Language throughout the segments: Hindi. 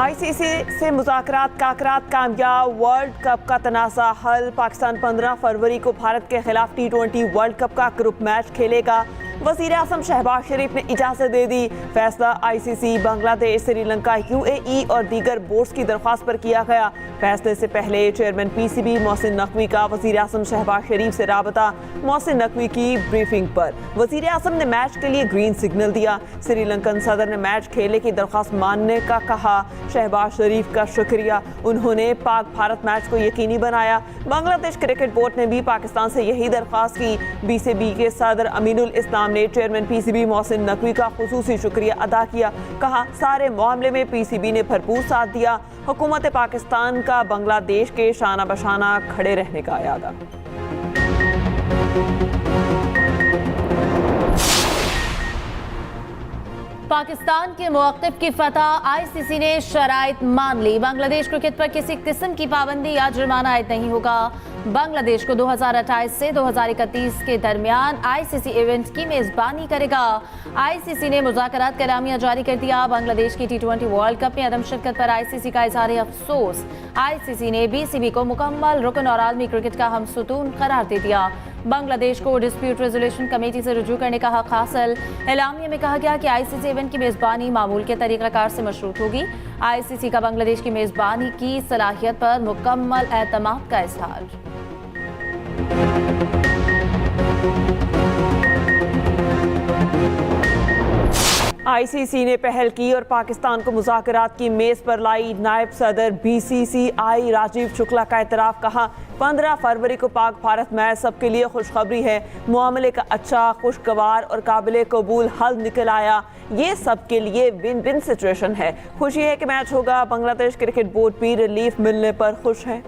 आईसीसी से मुज़ाकरात काकरात कामयाब, वर्ल्ड कप का तनाज़ा हल। पाकिस्तान 15 फरवरी को भारत के खिलाफ T20 वर्ल्ड कप का ग्रुप मैच खेलेगा। वज़ीर आज़म शहबाज शरीफ ने इजाज़त दे दी। फैसला आईसीसी, बांग्लादेश, श्रीलंका, UAE और दीगर बोर्ड्स की दरख्वास्त पर किया गया। फैसले से पहले चेयरमैन PCB मोहसिन नकवी का वज़ीर आज़म शहबाज शरीफ से राबता। मोहसिन नकवी की ब्रीफिंग पर वज़ीर आज़म ने मैच के लिए ग्रीन सिग्नल दिया। श्रीलंकन सदर ने मैच खेलने की दरख्वास्त मानने का कहा। शहबाज शरीफ का शुक्रिया, उन्होंने पाक भारत मैच को यकीनी बनाया। बांग्लादेश क्रिकेट बोर्ड ने भी पाकिस्तान से यही दरख्वास्त की। BCB के सदर अमीनुल इस्लाम ने चेयरमैन PCB मोहसिन नकवी का खुसूसी शुक्रिया अदा किया। कहा, सारे मामले में PCB ने भरपूर साथ दिया। हुकूमत पाकिस्तान का बांग्लादेश के शाना बशाना खड़े रहने का इरादा। पाकिस्तान के मौक़िफ़ की फतह, आईसीसी ने शराइत मान ली। बांग्लादेश क्रिकेट पर किसी किस्म की पाबंदी या जुर्माना आयद नहीं होगा। बांग्लादेश को 2028 से 2031 के दरमियान आईसीसी इवेंट की मेज़बानी करेगा। आईसीसी ने मुज़ाकरात का एलामिया जारी कर दिया। बांग्लादेश की T20 वर्ल्ड कप में अदम शिरकत पर आईसीसी का इज़हार अफसोस। आईसीसी ने BCB को मुकम्मल रुकन और आलमी क्रिकेट का हमसुतून करार दे दिया। बांग्लादेश को डिस्प्यूट रेजोल्यूशन कमेटी से रुजू करने का हक हासिल। एलामिया में कहा गया कि आईसीसी इवेंट की मेज़बानी मामूल के तरीक़ाकार से मशरूत होगी। आईसीसी का बांग्लादेश की मेज़बानी की सलाहियत पर मुकम्मल एतमाद का इज़हार। आईसीसी ने पहल की और पाकिस्तान को मुज़ाकरात की मेज़ पर लाई। नायब सदर BCCI राजीव शुक्ला का एतराफ़। कहा, 15 फरवरी को पाक भारत मैच सबके लिए खुशखबरी है। मामले का अच्छा, खुशगवार और काबिल कबूल हल निकल आया। ये सबके लिए विन विन सिचुएशन है। खुशी है कि मैच होगा। बांग्लादेश क्रिकेट बोर्ड भी रिलीफ मिलने पर खुश है।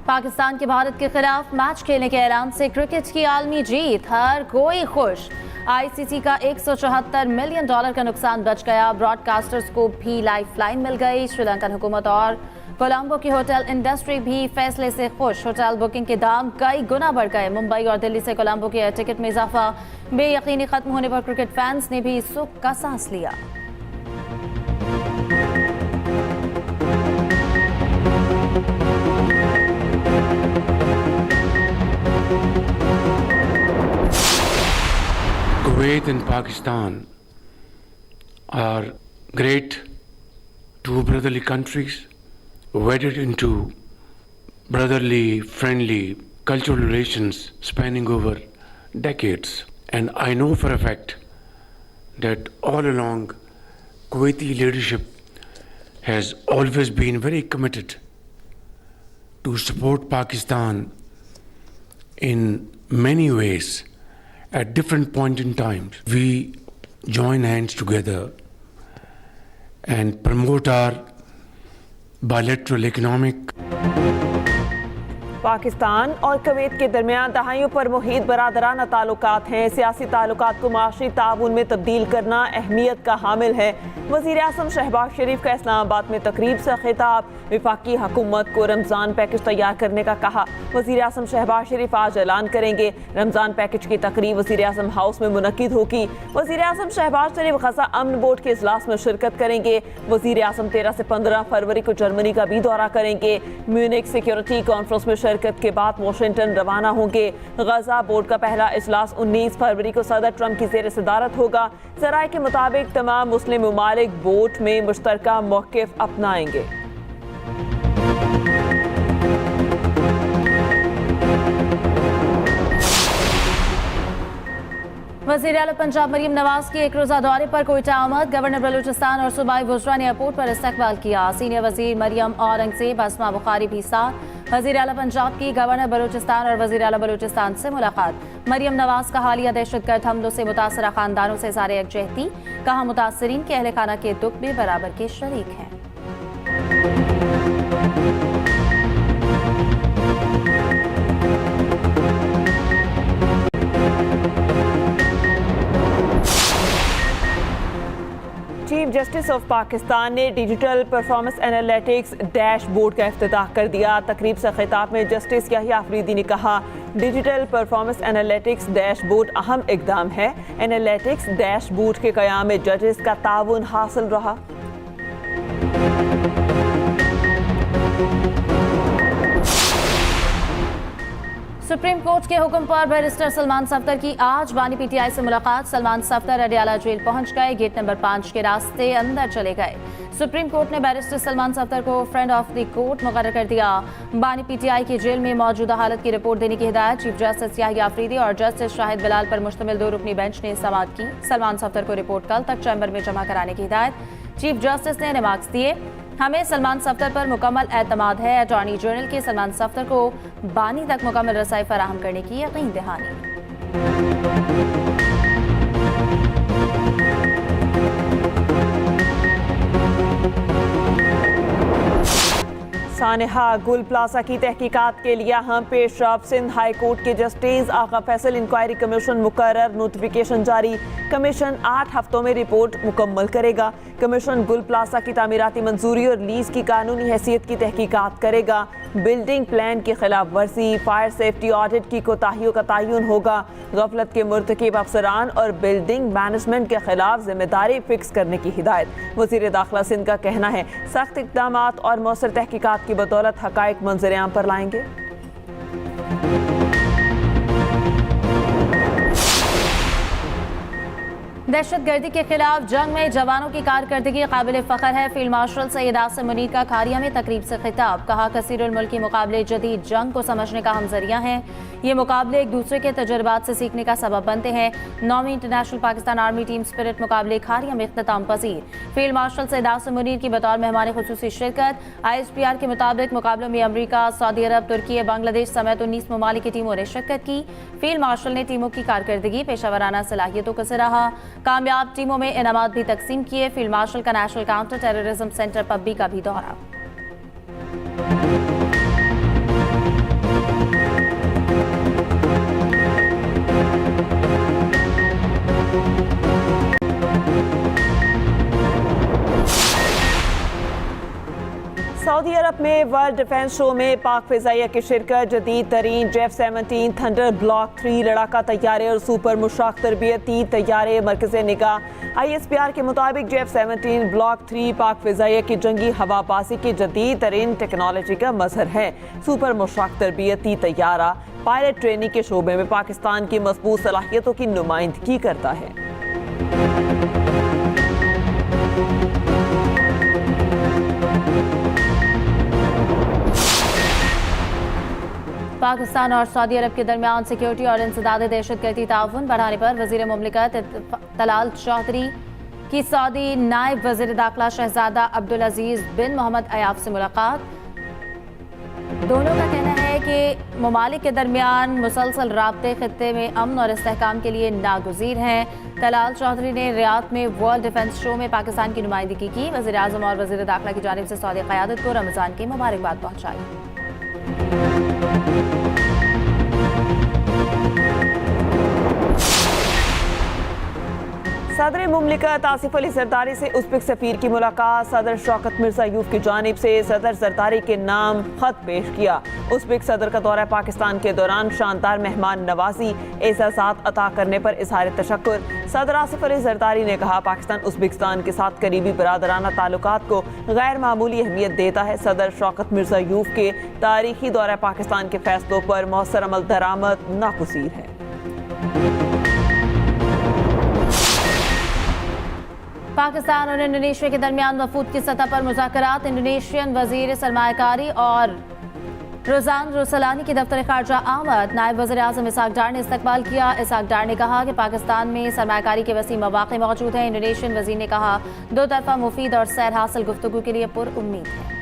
पाकिस्तान के भारत के खिलाफ मैच खेलने के ऐलान से क्रिकेट की आलमी जीत, हर कोई खुश। आईसीसी का $174 मिलियन का नुकसान बच गया। ब्रॉडकास्टर्स को भी लाइफ लाइन मिल गई। श्रीलंकन हुकूमत और कोलंबो की होटल इंडस्ट्री भी फैसले से खुश। होटल बुकिंग के दाम कई गुना बढ़ गए। मुंबई और दिल्ली से कोलंबो के एयर टिकट में इजाफा। बेयकीनी खत्म होने पर क्रिकेट फैंस ने भी सुख का सांस लिया। Kuwait and Pakistan are great two brotherly countries, wedded into brotherly, friendly, cultural relations spanning over decades. And I know for a fact that all along Kuwaiti leadership has always been very committed to support Pakistan in many ways. At different points in time, we join hands together and promote our bilateral economic. Pakistan और कुवैत के दरमियान दहाइयों पर मुहीत बरादराना ताल्लुकात हैं। सियासी ताल्लुकात को माशी ताउन में तब्दील करना अहमियत का हामिल है। वज़ीर आज़म शहबाज शरीफ का इस्लामाबाद में तकरीब से खिताब। वफाकी हुकूमत को रमज़ान पैकेज तैयार करने का कहा। वज़ीर आज़म शहबाज शरीफ आज ऐलान करेंगे। रमज़ान पैकेज की तकरीब वज़ीर आज़म हाउस में मुनक्किद होगी। वज़ीर आज़म शहबाज शरीफ गज़ा अमन बोर्ड के इजलास में शिरकत करेंगे। वज़ीर आज़म 13 से 15 फरवरी को जर्मनी का भी दौरा करेंगे। म्यूनिक सिक्योरिटी कॉन्फ्रेंस में शिरकत के बाद वाशिंगटन रवाना होंगे। गजा बोर्ड का पहला इजलास 19 फरवरी को सदर ट्रंप की ज़ेर सदारत होगा। ज़राए के मुताबिक तमाम मुस्लिम ममालिक बोर्ड में मुश्तरका मौक़िफ़ अपनाएंगे। वज़ीर आला पंजाब मरीम नवाज की एक रोज़ा दौरे पर कोयटा आमद। गवर्नर बलूचिस्तान और सूबाई वज़रा ने एयरपोर्ट पर इस्तकबाल किया। सीनियर वज़ीर मरियम औरंगज़ेब, अस्मा बुखारी भी साथ। वज़ीर आला पंजाब की गवर्नर बलूचिस्तान और वज़ीर आला बलूचिस्तान से मुलाकात। मरियम नवाज का हालिया दहशतगर्द हमलों से मुतासरा खानदानों से इज़हार यकजहती। कहा, मुतासरीन के अहल खाना के दुख में बराबर के शरीक हैं। चीफ जस्टिस ऑफ पाकिस्तान ने डिजिटल परफॉर्मेंस एनालिटिक्स डैशबोर्ड का इफ्तिताह कर दिया। तकरीब से खिताब में जस्टिस याहिया अफरीदी ने कहा, डिजिटल परफॉर्मेंस एनालिटिक्स डैशबोर्ड अहम इकदाम है। एनालिटिक्स डैशबोर्ड के क़याम में जजेस का ताउन हासिल रहा। सुप्रीम कोर्ट के हुक्म पर बैरिस्टर सलमान सफ्दर की आज बानी पीटीआई से मुलाकात। सलमान सफ्दर अडियाला जेल पहुंच गए, गेट नंबर 5 के रास्ते अंदर चले गए। सुप्रीम कोर्ट ने बैरिस्टर सलमान सफ्दर को फ्रेंड ऑफ द कोर्ट मुकर्रर कर दिया। बानी पीटीआई की जेल में मौजूदा हालत की रिपोर्ट देने की हिदायत चीफ जस्टिस याहिया अफरीदी और जस्टिस शाहिद बिलाल पर मुश्तमिल 2 रुकनी बेंच ने समाअत की। सलमान सफ्दर को रिपोर्ट कल तक चैम्बर में जमा कराने की हिदायत चीफ जस्टिस ने रिमार्क्स दिए। हमें सलमान सफ्दर पर मुकम्मल एतमाद है। अटॉर्नी जनरल के सलमान सफ्दर को बानी तक मुकम्मल रसाई फराहम करने की यकीन दहानी। सानेहा गुल प्लाजा की तहकीकात के लिए हम पेशरफ। सिंध हाई कोर्ट के जस्टिस आगा फैसल इंक्वायरी कमीशन मुकर्रर, नोटिफिकेशन जारी। कमीशन 8 हफ्तों में रिपोर्ट मुकम्मल करेगा। कमीशन गुल प्लाजा की तामीराती मंजूरी और लीज की कानूनी हैसियत की तहकीकात करेगा। बिल्डिंग प्लान की खिलाफ वर्जी, फायर सेफ्टी ऑडिट की कोताहियों का तयन होगा। गफलत के मुर्तकिब अफसरान और बिल्डिंग मैनेजमेंट के खिलाफ जिम्मेदारी फिक्स करने की हिदायत। वज़ीर दाखिला सिंध का कहना है सख्त इक़दाम और मौसर तहकीकात की बदौलत हक़ाइक़ मंजर-ए-आम पर लाएंगे। दहशतगर्दी के खिलाफ जंग में जवानों की कारकर्दगी काबिल फ़ख्र है। फील्ड मार्शल सैयद आसिम मुनीर का खारिया में तकरीब से खिताब। कहा कसीरुल मुल्की मुकाबले जदीद जंग को समझने का हम जरिया हैं। ये मुकाबले एक दूसरे के तजुर्बात से सीखने का सबब बनते हैं। 9वीं international Pakistan army team spirit मुकाबले खारिया में इख्तिताम पजीर। फील्ड मार्शल सैयद आसिम मुनीर की बतौर मेहमान खुसूसी शिरकत। ISPR के मुताबिक मुकाबलों में अमरीका, सऊदी अरब, तुर्की, बांग्लादेश समेत 19 ममालिक की टीमों ने शिरकत की। फील्ड मार्शल ने टीमों की कारकर्दगी, पेशावराना सलाहियतों को सराहा। कामयाब टीमों में इनामात भी तकसीम किए। फील्ड मार्शल का नेशनल काउंटर टेररिज्म सेंटर पब्बी का भी दौरा। सऊदी अरब में वर्ल्ड डिफेंस शो में पाक फिजाइया की शिरकत। जदीद तरीन J-17 थंडर ब्लॉक 3 लड़ाका तैयारे और सुपर मुशाक तरबियती तैयारे मरकज़ निगाह। ISPR के मुताबिक J-17 ब्लॉक 3 पाक फिजाइया की जंगी हवाबाजी की जदीद तरीन टेक्नोलॉजी का मजहर है। सुपर मुशाक तरबियती तैयारा पायलट ट्रेनिंग के शोबे में पाकिस्तान की मजबूत सलाहियतों की नुमाइंदगी करता है। पाकिस्तान और सऊदी अरब के दरमियान सिक्योरिटी और इंसदाद दहशतगर्दी ताउन बढ़ाने पर वज़ीर मुमलिकत तलाल चौधरी की सऊदी नायब वज़ीर दाखिला शहजादा अब्दुल अजीज बिन मोहम्मद अयाफ से मुलाकात। दोनों का कहना है कि ममालिक के दरमियान मुसलसल राब्ते खित्ते में अमन और इस्तेहकाम के लिए नागुज़ीर हैं। तलाल चौधरी ने रियाद में वर्ल्ड डिफेंस शो में पाकिस्तान की नुमाइंदगी की। वज़ीर आज़म और वज़ीर दाखिला की जानिब से सऊदी क़यादत को रमज़ान की मुबारकबाद पहुँचाई। सदर मुमलिकत आसिफ अली जरदारी से उज़्बेक सफ़ीर की मुलाकात। सदर शौकत मिर्ज़ायूफ की जानिब से सदर जरदारी के नाम खत पेश किया। उज़्बेक सदर का दौरा पाकिस्तान के दौरान शानदार मेहमान नवाजी एज़ाज़ात अता करने पर इज़हार तशक्कुर। सदर आसिफ अली जरदारी ने कहा पाकिस्तान उज़्बेकिस्तान के साथ करीबी बरादराना ताल्लुकात को गैर मामूली अहमियत देता है। सदर शौकत मिर्ज़ायूफ के तारीखी दौरा पाकिस्तान के फैसलों पर मौसर अमल दरामद नागुज़ीर है। पाकिस्तान और इंडोनेशिया के दरमियान वफूद की सतह पर मुज़ाकरात। इंडोनेशियन वज़ीर सरमायाकारी और रोज़ान रुसलानी की दफ्तर खारजा आमद। नायब वज़ीर आज़म इसहाक डार ने इस्तकबाल किया। इसहाक डार ने कहा कि पाकिस्तान में सरमायाकारी के वसी मौक़े मौजूद हैं। इंडोनेशियन वज़ीर ने कहा दो तरफ़ा मुफीद और सैर हासिल गुफ्तगू के लिए पुरउम्मीद है।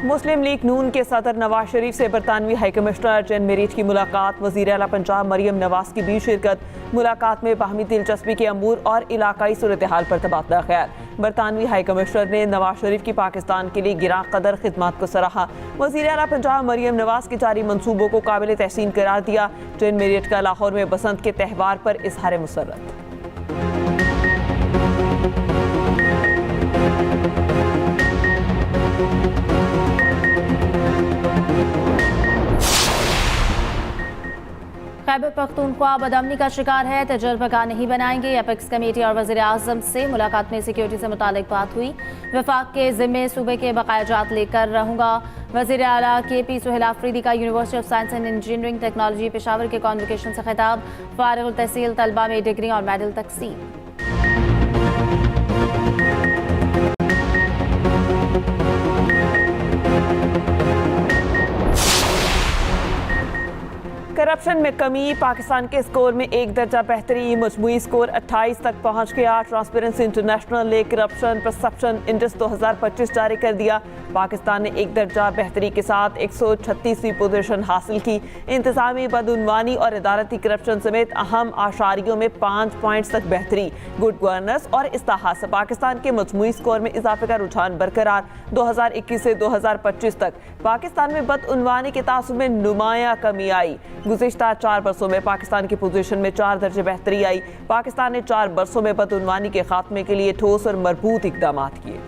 मुस्लिम लीग नून के सदर नवाज शरीफ से बरतानवी हाई कमिश्नर जैन मेरिट की मुलाकात। वज़ीर आला पंजाब मरियम नवाज की भी शिरकत। मुलाकात में बाहमी दिलचस्पी के अमूर और इलाकाई सूरत हाल पर तबादला ख्याल। बरतानवी हाई कमिश्नर ने नवाज शरीफ की पाकिस्तान के लिए गिरा कदर खिदमत को सराहा। वज़ीर आला पंजाब मरियम नवाज के जारी मनसूबों को काबिल तहसीन करार दिया। जैन मेरिट का लाहौर में बसंत के त्यौहार पर इजहार मुसर्रत। खैबर पख्तूनख्वा बदअमनी का शिकार है, तजुर्बेकार नहीं बनाएंगे। एपेक्स कमेटी और वज़ीर आज़म से मुलाकात में सिक्योरिटी से मुतालिक बात हुई। वफाक के ज़िम्मे सूबे के बकायाजात लेकर रहूँगा। वज़ीर आला KP सुहेल आफरीदी का university of science and engineering technology Peshawar के कॉन्वोकेशन से खिताब। फारिग तहसील तलबा में डिग्री और मेडल तकसीम। करप्शन में कमी, पाकिस्तान के स्कोर में एक दर्जा बेहतरी, मजमूई स्कोर 28 तक पहुंच गया। ट्रांसपेरेंसी इंटरनेशनल ने करप्शन परसेप्शन इंडेक्स 2025 जारी कर दिया। पाकिस्तान ने एक दर्जा बेहतरी के साथ 136वीं पोजीशन हासिल की। इंतजामी बदउनवानी और इदारती करप्शन समेत अहम आशारियों में 5 पॉइंट्स तक बेहतरी। गुड गवर्नेंस और इस्लाहात से पाकिस्तान के मजमूई स्कोर में इजाफे का रुझान बरकरार। 2021 से 2025 तक पाकिस्तान में बदउनवानी के तासुर में नुमाया कमी आई। गुज़िश्ता 4 बरसों में पाकिस्तान की पोजीशन में 4 दर्जे बेहतरी आई। पाकिस्तान ने 4 बरसों में बदउनवानी के खात्मे के लिए ठोस और मजबूत इकदाम किए।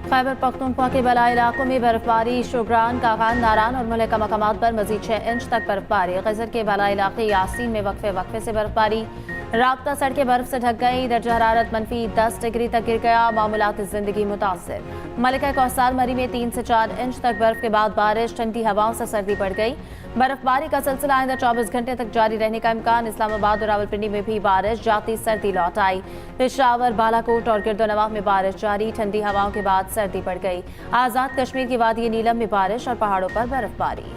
खैबर पख्तूनख्वा के बलाई इलाकों में बर्फबारी। शुगरान, कागान, नारान और मलिका मकामात पर मजीद 6 इंच तक बर्फबारी। गजर के बलाई इलाके यासीन में वक्फे वक्फे से बर्फबारी। राब्ता सड़कें बर्फ से ढक गई। दर्जा हरारत -10 डिग्री तक गिर गया। मामूलात जिंदगी मुतासिर। मलिका कौसार मरी में 3 से 4 इंच तक बर्फ के बाद बारिश। ठंडी हवाओं से सर्दी बढ़ गई। बर्फबारी का सिलसिला आइंदा 24 घंटे तक जारी रहने का इम्कान। इस्लामाबाद और रावलपिंडी में भी बारिश, जाती सर्दी लौट आई। पेशावर, बालाकोट और गिरदोनवाह में बारिश जारी। ठंडी हवाओं के बाद सर्दी बढ़ गई। आज़ाद कश्मीर की वादी नीलम में बारिश और पहाड़ों पर बर्फबारी।